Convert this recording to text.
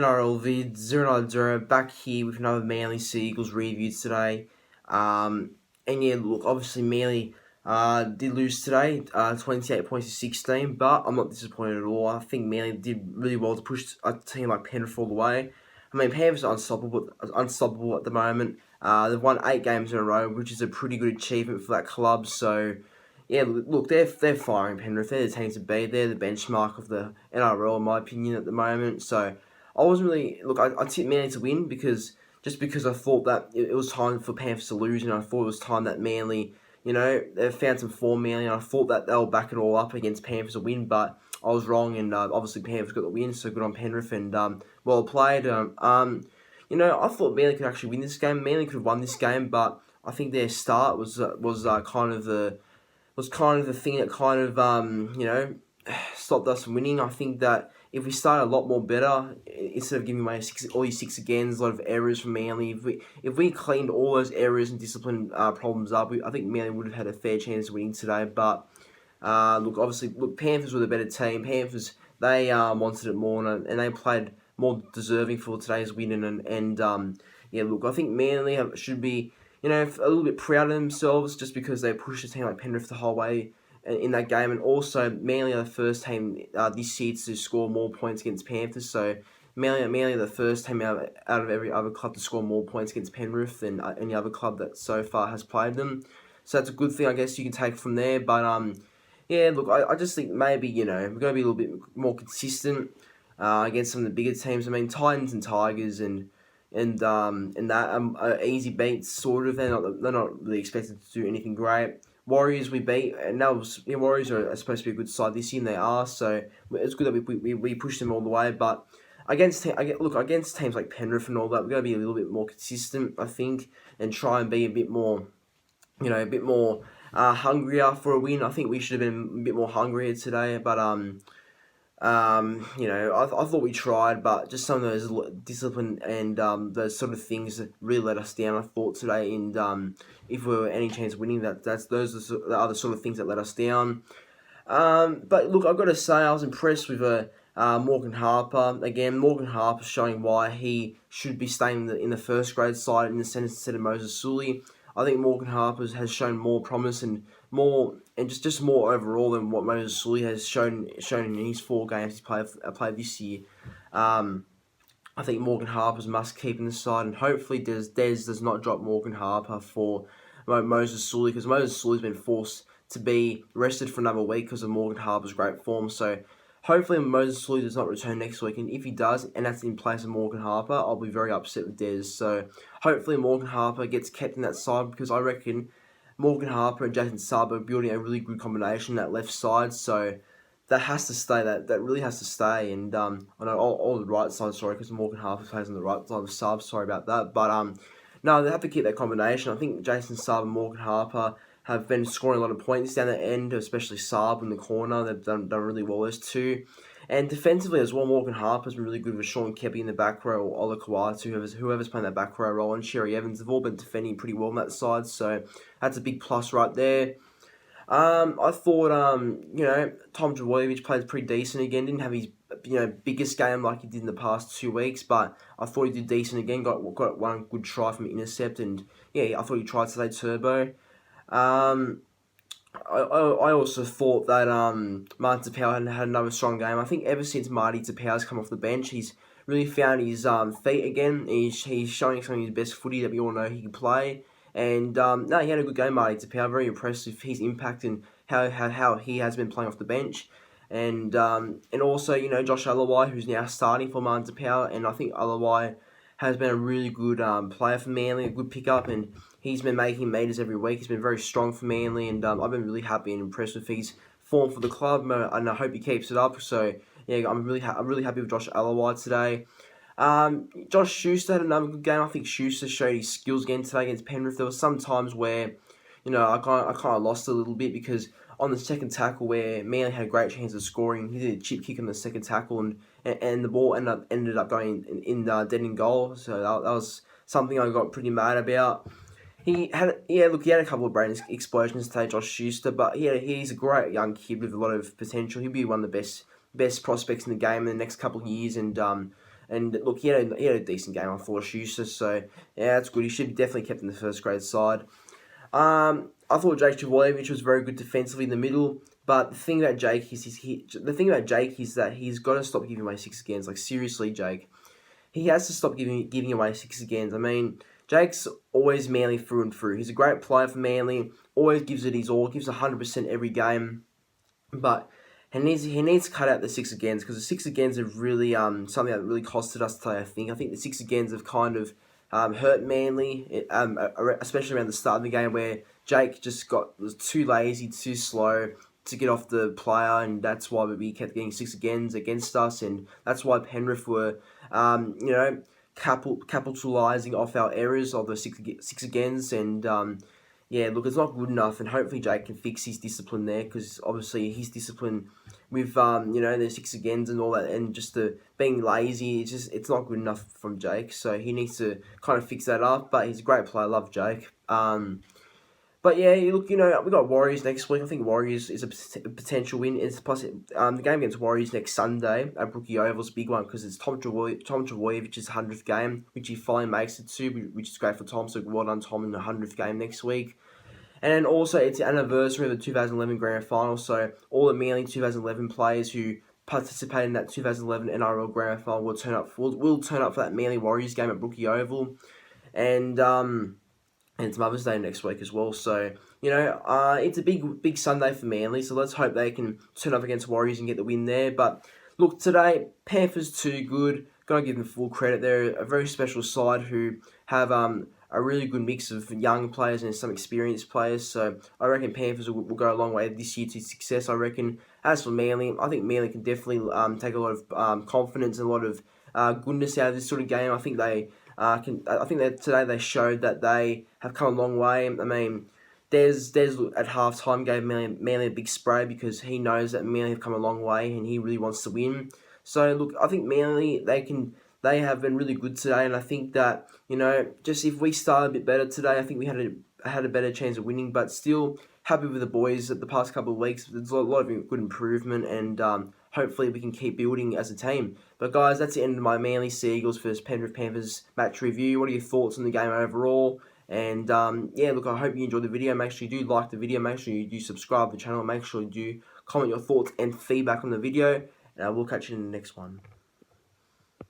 NRL vid 090 back here with another Manly Seagulls review today. And yeah, look, obviously Manly did lose today, 28 points to 16, but I'm not disappointed at all. I think Manly did really well to push a team like Penrith all the way. I mean, Panthers are unstoppable at the moment. They've won 8 games in a row, which is a pretty good achievement for that club. So, yeah, look, they're firing Penrith. They're the team to beat. They're the benchmark of the NRL, in my opinion, at the moment. So, I wasn't really I tipped Manly to win because I thought that it was time for Panthers to lose, and I thought it was time that Manly, they found some form Manly, and I thought that they'll back it all up against Panthers to win, but I was wrong, and obviously Panthers got the win, so good on Penrith, and well played. I thought Manly could actually win this game. Manly could have won this game, but I think their start was kind of the thing that kind of stopped us from winning. I think that if we started a lot more better, instead of giving away all these 6 agains, a lot of errors from Manly, if we cleaned all those errors and discipline problems up, I think Manly would have had a fair chance of winning today. But Panthers were the better team. Panthers, they wanted it more, and they played more deserving for today's win. I think Manly should be a little bit proud of themselves just because they pushed a team like Penrith the whole way in that game, and also Manly are the first team this year to score more points against Panthers. So Manly are the first team out of every other club to score more points against Penrith than any other club that so far has played them. So that's a good thing, I guess, you can take from there. But I just think maybe we're going to be a little bit more consistent against some of the bigger teams. I mean, Titans and Tigers and that are easy beats, sort of. They're not really expected to do anything great. Warriors we beat, and Warriors are supposed to be a good side this year, and they are. So it's good that we push them all the way. But against teams like Penrith and all that, we're going to be a little bit more consistent, I think, and try and be a bit more, hungrier for a win. I think we should have been a bit more hungrier today, but I thought we tried, but just some of those discipline and those sort of things that really let us down, I thought, today. And if we were any chance of winning, those are the other sort of things that let us down. But look, I've got to say, I was impressed with Morgan Harper. Again, Morgan Harper showing why he should be staying in the first grade side in the centre instead of Moses Sully. I think Morgan Harper has shown more promise and just more overall than what Moses Sully has shown in his 4 games he's played this year. I think Morgan Harper's must keep in the side, and hopefully Des does not drop Morgan Harper for Moses Sully, because Moses Sully's been forced to be rested for another week because of Morgan Harper's great form. So hopefully Moses Sully does not return next week, and if he does, and that's in place of Morgan Harper, I'll be very upset with Des. So hopefully Morgan Harper gets kept in that side, because I reckon Morgan Harper and Jason Saab are building a really good combination that left side. So that has to stay. That really has to stay. And I know all the right side, sorry, because Morgan Harper plays on the right side of Saab. Sorry about that. But no, they have to keep that combination. I think Jason Saab and Morgan Harper have been scoring a lot of points down the end, especially Saab in the corner. They've done really well, those two. And defensively as well, Morgan Harper's been really good with Sean Keppie in the back row, or Ola Kawatu, whoever's playing that back row role, and Sherry Evans. They've all been defending pretty well on that side, so that's a big plus right there. I thought, Tom Trbojevic played pretty decent again. Didn't have his, biggest game like he did in the past 2 weeks, but I thought he did decent again. Got one good try from intercept, and yeah, I thought he tried today turbo. I also thought that Martin Tapau had another strong game. I think ever since Marty Tapau's come off the bench, he's really found his feet again. He's showing some of his best footy that we all know he can play. And he had a good game, Marty Tapau. Very impressive, his impact and how he has been playing off the bench. And also, Josh Alawai, who's now starting for Martin Tapau, and I think Alawai has been a really good player for Manly, a good pickup, and he's been making meters every week. He's been very strong for Manly, and I've been really happy and impressed with his form for the club, and I hope he keeps it up. So yeah, I'm really happy with Josh Alawai today. Josh Schuster had another good game. I think Schuster showed his skills again today against Penrith. There were some times where, I kind of lost a little bit, because on the second tackle where Manly had a great chance of scoring, he did a chip kick on the second tackle, and the ball ended up going in dead in goal. So that was something I got pretty mad about. He had a couple of brain explosions today, Josh Schuster, but he's a great young kid with a lot of potential. He'll be one of the best prospects in the game in the next couple of years, and And look, he had a decent game, I thought, Schuster. So yeah, that's good. He should be definitely kept in the first grade side. I thought Jake Trbojevic was very good defensively in the middle. But the thing about Jake is that he's got to stop giving away 6 agains. Like, seriously, Jake, he has to stop giving away 6 agains. I mean, Jake's always Manly through and through. He's a great player for Manly. Always gives it his all. Gives 100% every game. But he needs to cut out the 6 agains, because the 6 agains have really something that really costed us today. I think the 6 agains have kind of hurt Manly, especially around the start of the game, where Jake was too lazy, too slow to get off the player, and that's why we kept getting 6 agains against us, and that's why Penrith were, capitalising off our errors of the 6 agains, and yeah, look, it's not good enough, and hopefully Jake can fix his discipline there, because obviously his discipline with the 6 agains and all that, and just the being lazy, it's not good enough from Jake. So he needs to kind of fix that up. But he's a great player, I love Jake. But yeah, look, we got Warriors next week. I think Warriors is a potential win. It's plus the game against Warriors next Sunday at Brookie Oval's a big one, because it's Tom Trbojevic's 100th game, which he finally makes it to, which is great for Tom. So well done, Tom, in the 100th game next week. And then also, it's the anniversary of the 2011 Grand Final, so all the Manly 2011 players who participated in that 2011 NRL Grand Final will turn up for that Manly Warriors game at Brookie Oval, and it's Mother's Day next week as well. So it's a big Sunday for Manly. So let's hope they can turn up against Warriors and get the win there. But look, today Panthers too good. Gotta give them full credit. They're a very special side who have a really good mix of young players and some experienced players. So I reckon Panthers will go a long way this year to success, I reckon. As for Manly, I think Manly can definitely take a lot of confidence and a lot of goodness out of this sort of game. I think they can. I think that today they showed that they have come a long way. I mean, Des at halftime gave Manly a big spray, because he knows that Manly have come a long way and he really wants to win. So look, I think Manly, they have been really good today, and I think that just if we started a bit better today, I think we had a better chance of winning. But still, happy with the boys at the past couple of weeks. There's a lot of good improvement, and hopefully we can keep building as a team. But guys, that's the end of my Manly Seagulls versus Penrith Panthers match review. What are your thoughts on the game overall? And yeah, look, I hope you enjoyed the video. Make sure you do like the video. Make sure you do subscribe to the channel. Make sure you do comment your thoughts and feedback on the video. And I will catch you in the next one.